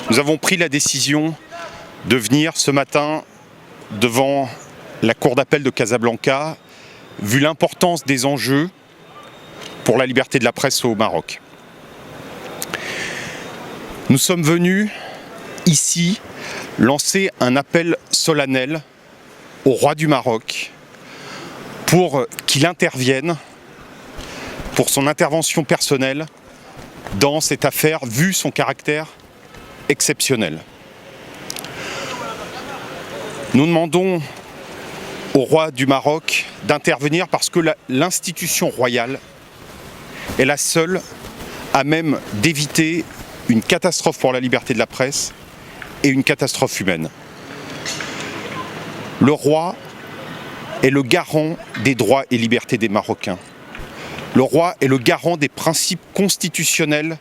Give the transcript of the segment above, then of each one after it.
Nous avons pris la décision de venir ce matin devant la cour d'appel de Casablanca, vu l'importance des enjeux pour la liberté de la presse au Maroc. Nous sommes venus ici lancer un appel solennel au roi du Maroc pour qu'il intervienne pour son intervention personnelle dans cette affaire, vu son caractère exceptionnel. Nous demandons au roi du Maroc d'intervenir parce que l'institution royale est la seule à même d'éviter une catastrophe pour la liberté de la presse et une catastrophe humaine. Le roi est le garant des droits et libertés des Marocains. Le roi est le garant des principes constitutionnels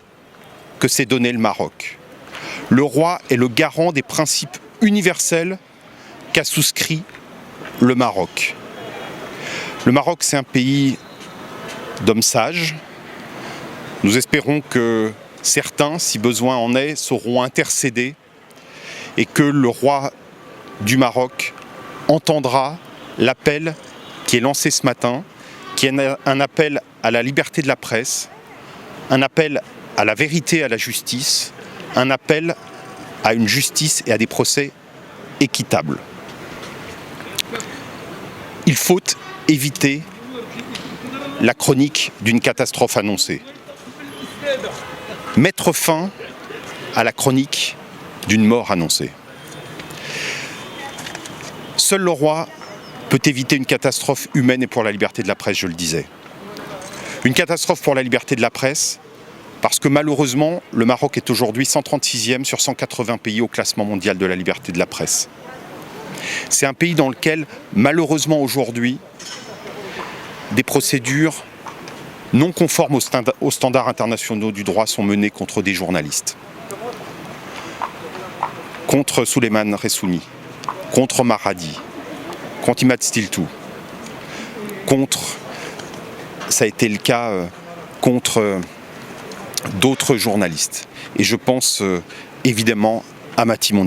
que s'est donné le Maroc. Le roi est le garant des principes universels qu'a souscrit le Maroc. Le Maroc, c'est un pays d'hommes sages. Nous espérons que certains, si besoin en est, sauront intercéder et que le roi du Maroc entendra l'appel qui est lancé ce matin, qui est un appel à la liberté de la presse, un appel à la vérité et à la justice, un appel à une justice et à des procès équitables. Il faut éviter la chronique d'une catastrophe annoncée. Mettre fin à la chronique d'une mort annoncée. Seul le roi peut éviter une catastrophe humaine et pour la liberté de la presse, je le disais. Une catastrophe pour la liberté de la presse, parce que malheureusement, le Maroc est aujourd'hui 136e sur 180 pays au classement mondial de la liberté de la presse. C'est un pays dans lequel, malheureusement aujourd'hui, des procédures non conformes aux standards internationaux du droit sont menées contre des journalistes. Contre Souleymane Ressouni, contre Maradi, contre Imad Stiltou, ça a été le cas contre d'autres journalistes. Et je pense évidemment à Maty Mondial.